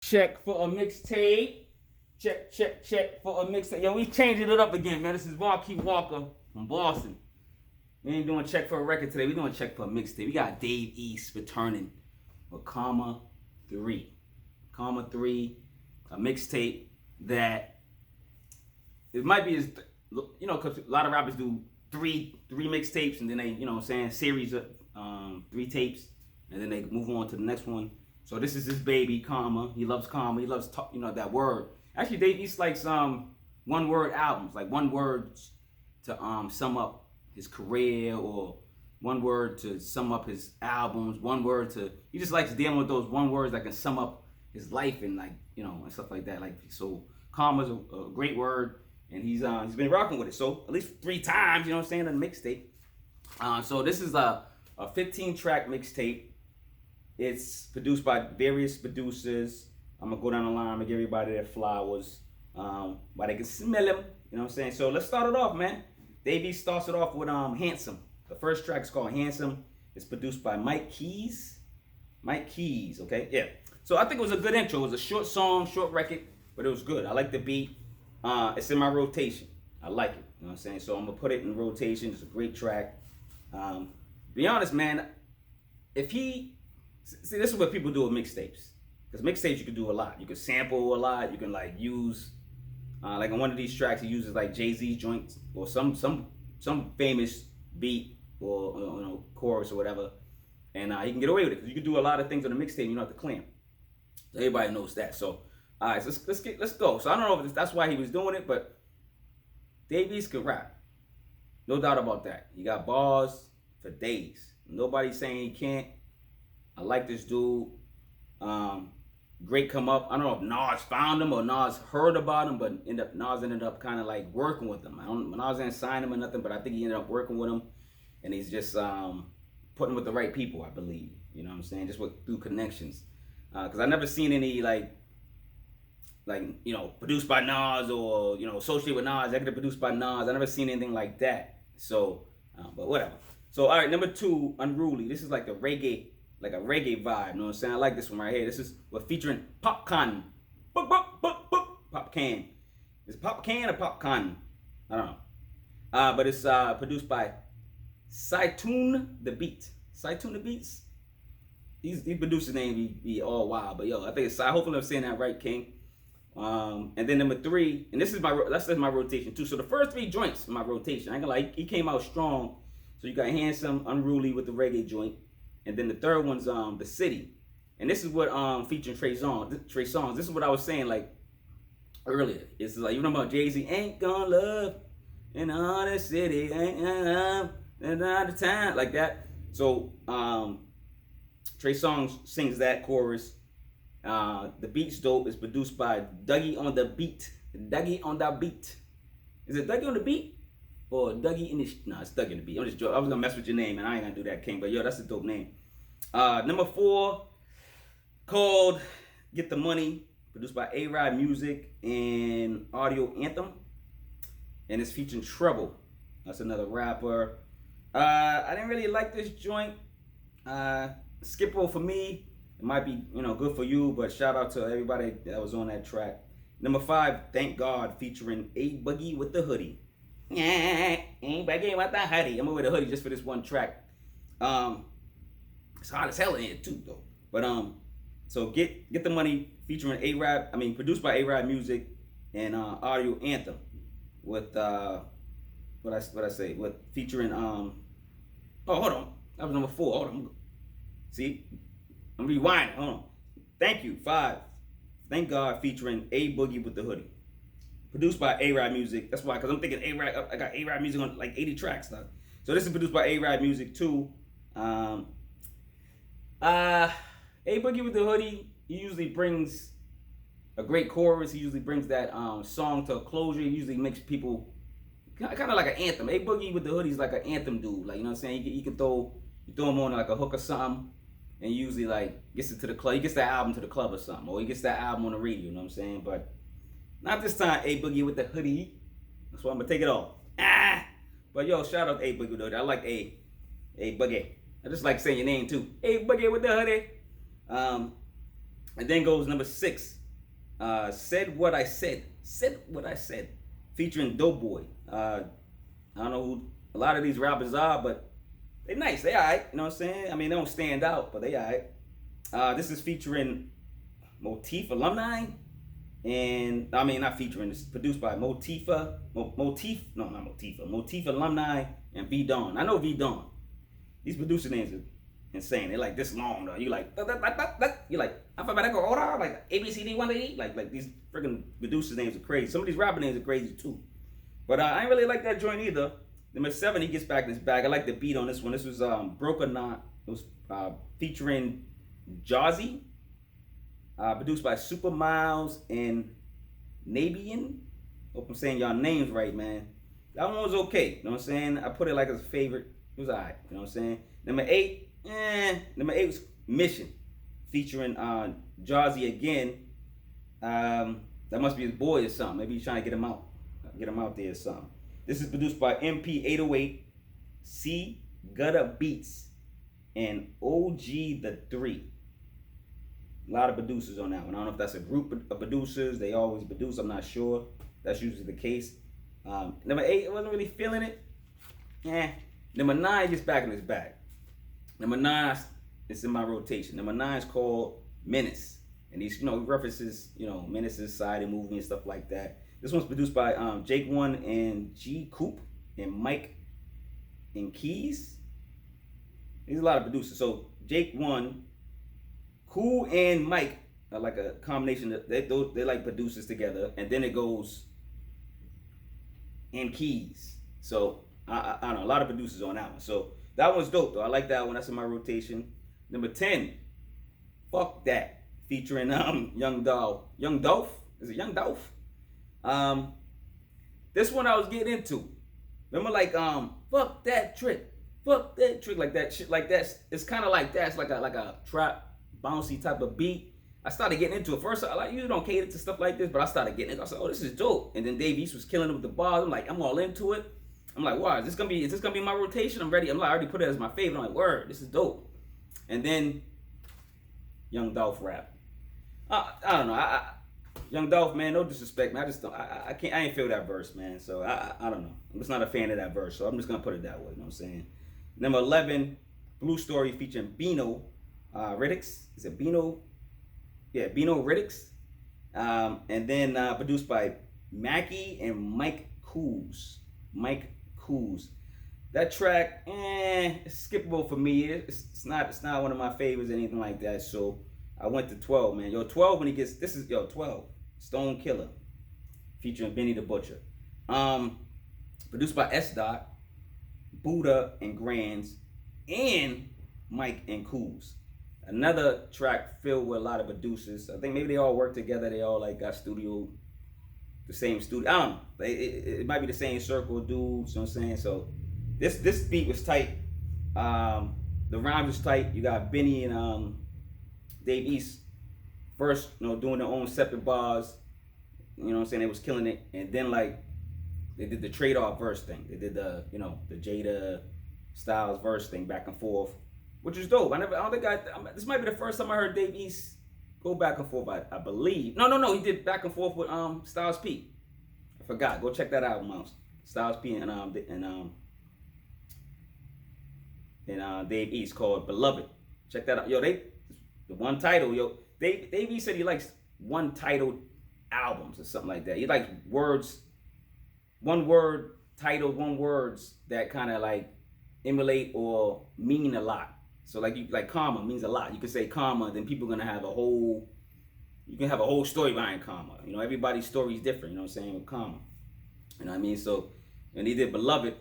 Check for a mixtape. Check for a mixtape. Yo, we changing it up again, man. This is Marquis Walker from Boston. We ain't doing check for a record today. We doing check for a mixtape. We got Dave East returning with Karma 3. Karma 3, a mixtape that it might be his, because a lot of rappers do three mixtapes and then they, series of 3 tapes and then they move on to the next one. So this is his baby, Karma. He loves Karma. He loves, that word. Actually, Dave East likes one-word albums, like one word to sum up his career, or one word to sum up his albums. One word to, he just likes dealing with those one words that can sum up his life and and stuff like that. So Karma's a great word, and he's been rocking with it. So at least 3 times, on the mixtape. So this is a 15-track mixtape. It's produced by various producers. I'm going to go down the line. I'm going to give everybody their flowers while they can smell them. So let's start it off, man. Davey starts it off with Hansome. The first track is called Hansome. It's produced by Mike Keys. Okay? Yeah. So I think it was a good intro. It was a short song, short record, but it was good. I like the beat. It's in my rotation. I like it. So I'm going to put it in rotation. It's a great track. Be honest, man. See, this is what people do with mixtapes. Because mixtapes, you can do a lot. You can sample a lot. You can use, like on one of these tracks, he uses like Jay-Z joints or some famous beat or chorus or whatever, and he can get away with it because you can do a lot of things on a mixtape. You don't have to claim. So everybody knows that. So all right, so let's go. So I don't know if that's why he was doing it, but Dave East can rap, no doubt about that. He got bars for days. Nobody's saying he can't. I like this dude. Great come up. I don't know if Nas found him or Nas heard about him, but Nas ended up kind of like working with him. Nas didn't sign him or nothing, but I think he ended up working with him, and he's just putting with the right people, I believe. You know what I'm saying? Just through connections. Because I never seen any like produced by Nas or associated with Nas, executive produced by Nas. I never seen anything like that. So, but whatever. So all right, number 2, Unruly. This is like a reggae vibe, you know what I'm saying? I like this one right here. This is featuring Popcaan. Popcaan. Is it Popcaan or Popcaan? I don't know. But it's produced by Citoonthebeat. Citoonthebeat? These producers' name be all wild, but yo, I think it's hopefully I'm saying that right, King. And then number 3, and that's my rotation too. So the first 3 joints in my rotation, I ain't gonna lie, he came out strong. So you got Hansome, Unruly with the reggae joint. And then the third one's The City. And this is what featuring Trey Songz. This is what I was saying like earlier. It's like, you know about Jay-Z, ain't gonna love in all the city, ain't all the time, like that. So Trey Songz sings that chorus. The beat's dope. It's produced by Dougie on the beat. Dougie on the beat. Is it Dougie on the beat? Or Dougie in the... Nah, it's Dougie in the beat. I'm just joking. I was going to mess with your name, and I ain't going to do that, King. But, yo, that's a dope name. Number 4, called Get the Money, produced by AraabMuzik and Audio Anthem. And it's featuring Trouble. That's another rapper. I didn't really like this joint. Skip roll for me. It might be, good for you, but shout out to everybody that was on that track. Number 5, Thank God, featuring Boogie with the Hoodie. Ain't begging with the hoodie. I'm gonna wear the hoodie just for this one track. It's hot as hell in it too, though. But so get the money featuring produced by AraabMuzik and Audio Anthem with what I say with featuring oh, hold on, that was number 4. Hold on, see, I'm rewinding. Hold on. Thank you. 5, Thank God, featuring Boogie with the Hoodie. Produced by AraabMuzik. That's why, because I'm thinking I got AraabMuzik on like 80 tracks now. So this is produced by AraabMuzik too. Boogie with the Hoodie, he usually brings a great chorus. He usually brings that song to a closure. He usually makes people kind of like an anthem. Boogie with the Hoodie is like an anthem dude. Like, you know what I'm saying? You can throw him on like a hook or something, and he usually like gets it to the club. He gets that album to the club or something, or he gets that album on the radio. You know what I'm saying? But not this time, Boogie with the Hoodie. That's why I'm gonna take it off. But yo, shout out to Boogie with the Hoodie. I like Boogie. I just like saying your name too. Boogie with the Hoodie. And then goes number 6. Said What I Said. Said What I Said. Featuring Doughboy. I don't know who a lot of these rappers are, but they nice. They alright. You know what I'm saying? I mean, they don't stand out, but they alright. This is featuring Motif, Alumni. And, I mean, not featuring. It's produced by Motif, Alumni, and V Dawn. I know V Dawn. These producer names are insane. They're like this long though. You like alphabetical order, like A B C D 1 to E. Like these freaking producers' names are crazy. Some of these rapper names are crazy too. But I ain't really like that joint either. Number 7, he gets back in his bag. I like the beat on this one. This was Broke or Not. It was featuring Jazzy. Produced by Super Miles and Nabian. Hope I'm saying y'all names right, man. That one was okay. You know what I'm saying? I put it like as a favorite. It was alright. You know what I'm saying? Number 8 was Mission, featuring Jazzy again. That must be his boy or something. Maybe he's trying to get him out there or something. This is produced by MP808, C Gutter Beats, and OG the 3. A lot of producers on that one. I don't know if that's a group of producers. They always produce. I'm not sure. That's usually the case. Number 8, I wasn't really feeling it. Number 9 gets back in his bag. Number 9 is in my rotation. Number 9 is called Menace. And these, references, Menace, society, movie, and stuff like that. This one's produced by Jake One and G Coop and Mike and Keys. There's a lot of producers. So Jake One, Cool, and Mike are like a combination. They're like producers together. And then it goes and Keys. So I don't know, a lot of producers on that one. So that one's dope though. I like that one. That's in my rotation. Number 10, Fuck That, featuring Young Dolph. Young Dolph? Is it Young Dolph? This one I was getting into. Remember, like fuck that trick, like that shit, like that. It's kind of like that. It's like a trap, bouncy type of beat. I started getting into it. First, I usually don't cater to stuff like this, but I started getting it. I said, oh, this is dope. And then Dave East was killing it with the bars. I'm like, I'm all into it. I'm like, wow, is this gonna be my rotation? I'm ready. I'm like, I already put it as my favorite. I'm like, word, this is dope. And then Young Dolph rap. I don't know. Young Dolph, man, no disrespect, man. I just don't. I can't. I ain't feel that verse, man. So I don't know. I'm just not a fan of that verse. So I'm just gonna put it that way. You know what I'm saying? Number 11, Blue Story featuring Bino Riddix. Is it Bino? Yeah, Bino Riddix. And then produced by Mackie and Mike Coos. That track, it's skippable for me. It's not one of my favorites or anything like that. So I went to 12, man. 12 when he gets 12. Stone Killer, featuring Benny the Butcher. Produced by S. Dot, Buddha and Grands, and Mike and Coos. Another track filled with a lot of producers. I think maybe they all work together. They all like got the same studio. I don't know. It might be the same circle of dudes. You know what I'm saying? So this beat was tight. The rhymes was tight. You got Benny and Dave East first, doing their own separate bars. You know what I'm saying? They was killing it. And then like they did the trade-off verse thing. They did the Jada Styles verse thing back and forth, which is dope. This might be the first time I heard Dave East go back and forth, I believe. No, he did back and forth with Styles P. I forgot. Go check that album out. Styles P and Dave East, called Beloved. Check that out. The one title, Dave East said he likes one titled albums or something like that. He likes words, one word titled, one words that kind of like emulate or mean a lot. So like karma means a lot. You can say karma, then people are gonna have you can have a whole story behind karma. Everybody's story is different, you know what I'm saying, with karma. You know what I mean? So when he did Beloved,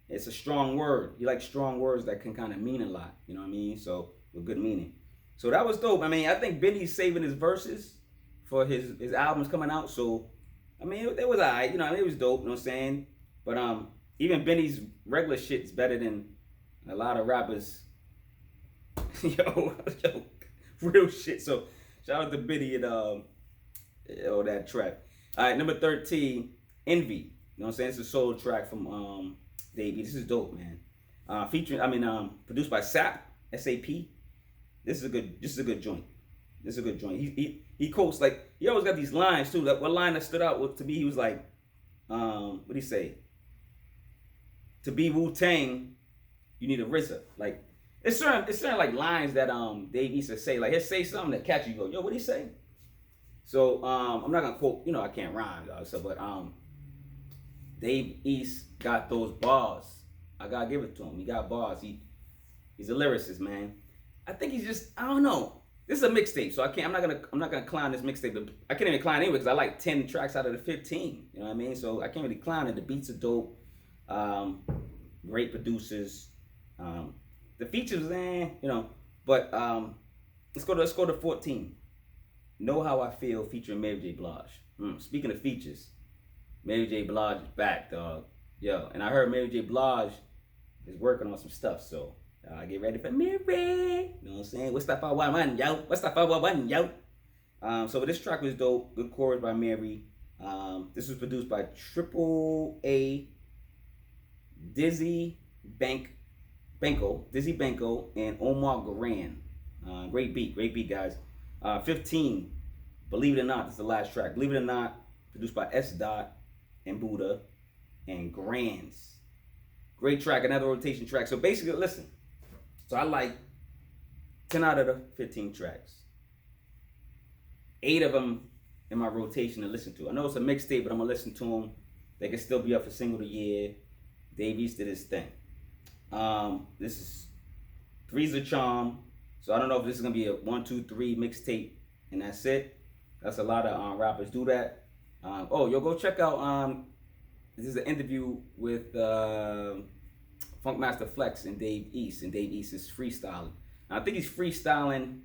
it's a strong word. He likes strong words that can kind of mean a lot, you know what I mean? So with good meaning. So that was dope. I mean, I think Benny's saving his verses for his albums coming out. So I mean, it was alright, it was dope, you know what I'm saying? But even Benny's regular shit is better than a lot of rappers. Yo, real shit. So shout out to Benny and that track. All right, number 13, Envy. You know what I'm saying? It's a solo track from Davey. This is dope, man. Produced by SAP. This is a good joint. This is a good joint. He quotes like he always got these lines too. Like one line that stood out to me, he was like, what did he say? To be Wu-Tang, you need a RZA. Like it's certain like lines that Dave used to say. Like he'll say something that catch you. Go, yo, what did he say? So I'm not gonna quote. You know, I can't rhyme, so but Dave East got those bars. I gotta give it to him. He got bars. He's a lyricist, man. I think he's just, I don't know. This is a mixtape, so I'm not gonna clown this mixtape. I can't even clown anyway because I like 10 tracks out of the 15. You know what I mean? So I can't really clown it. The beats are dope. Great producers. The features, you know. But let's go to 14. Know How I Feel featuring Mary J. Blige. Speaking of features, Mary J. Blige is back, dog. Yo, and I heard Mary J. Blige is working on some stuff, so get ready for Mary. You know what I'm saying? What's that for one, yo? What's that for one, yo? So this track was dope. Good chorus by Mary. This was produced by Triple A, Dizzy Benko, and Omar Garan. Great beat, guys. 15, Believe It or Not, this is the last track. Believe It or Not, produced by S. Dot and Buddha and Grands. Great track, another rotation track. So basically, listen. So I like 10 out of the 15 tracks. 8 of them in my rotation to listen to. I know it's a mixtape, but I'm gonna listen to them. They can still be up for single of the year. Dave East did his thing. This is Three's a Charm. So I don't know if this is gonna be a 1, 2, 3 mixtape and that's it. That's a lot of rappers do that. Go check out. This is an interview with Funkmaster Flex and Dave East, and Dave East is freestyling. Now, I think he's freestyling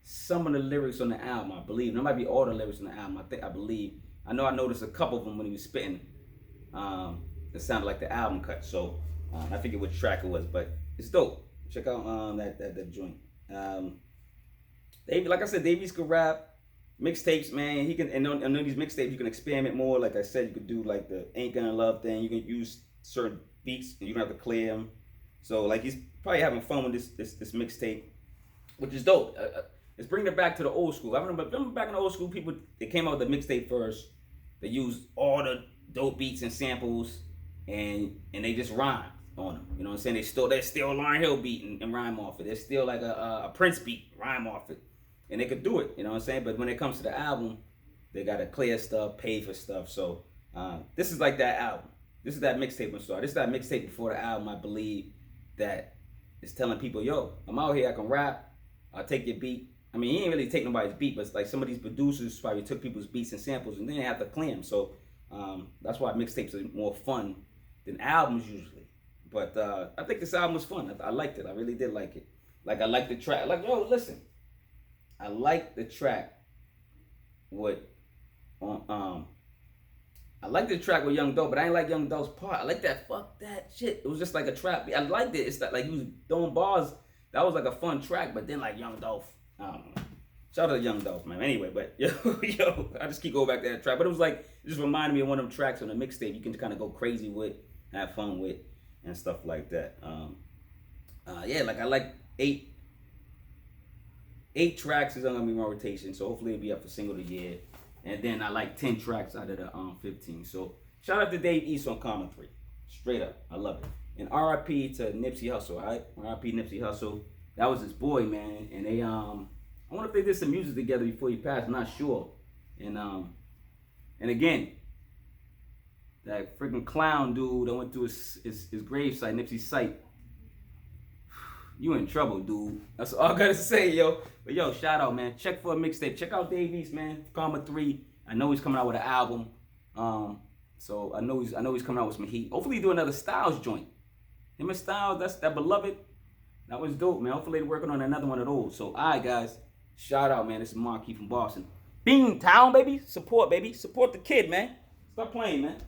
some of the lyrics on the album, I believe. There might be all the lyrics on the album. I believe. I noticed a couple of them when he was spitting. It sounded like the album cut. So I forget which track it was, but it's dope. Check out that joint. Dave, like I said, Dave East could rap. Mixtapes, man. He can, and on these mixtapes, you can experiment more. Like I said, you could do like the Ain't Gonna Love thing. You can use certain beats, and you don't have to clear them. So like he's probably having fun with this mixtape, which is dope. It's bringing it back to the old school. I remember back in the old school, people they came out with the mixtape first. They used all the dope beats and samples, and they just rhymed on them. You know what I'm saying? They're still a Lauryn Hill beat and rhyme off it. They're still like a Prince beat, rhyme off it. And they could do it, you know what I'm saying? But when it comes to the album, they got to clear stuff, pay for stuff. So this is like that album. This is that mixtape I'm sorry. This is that mixtape before the album, I believe, that is telling people, yo, I'm out here, I can rap, I'll take your beat. I mean, he ain't really take nobody's beat, but it's like some of these producers probably took people's beats and samples and then they have to clear them. So that's why mixtapes are more fun than albums usually. But I think this album was fun. I liked it. I really did like it. Like, I liked the track. Like, yo, listen. I like the track with I like the track with Young Dolph, but I ain't like Young Dolph's part. I like that fuck that shit. It was just like a trap. I liked it. It's like he was throwing bars. That was like a fun track, but then like Young Dolph, I don't know. Shout out to Young Dolph, man. Anyway, but yo, I just keep going back to that track. But it was like, it just reminded me of one of them tracks on the mixtape you can kind of go crazy with, have fun with, and stuff like that. Like I like 8 tracks is gonna be my rotation, so hopefully it'll be up for single of the year. And then I like 10 tracks out of the 15. So shout out to Dave East on Common 3. Straight up, I love it. And R.I.P. to Nipsey Hussle, all right? R.I.P. Nipsey Hussle. That was his boy, man. And they I wonder if they did some music together before he passed. I'm not sure. And again, that freaking clown dude that went to his gravesite, Nipsey's site. You in trouble, dude. That's all I gotta say, yo. But yo, shout out, man. Check for a mixtape. Check out Dave East, man. Karma 3. I know he's coming out with an album. So I know he's coming out with some heat. Hopefully he do another Styles joint. Him and Styles, that's that Beloved. That was dope, man. Hopefully they're working on another one of those. So alright, guys. Shout out, man. This is Marquis from Boston. Beantown, baby. Support, baby. Support the kid, man. Stop playing, man.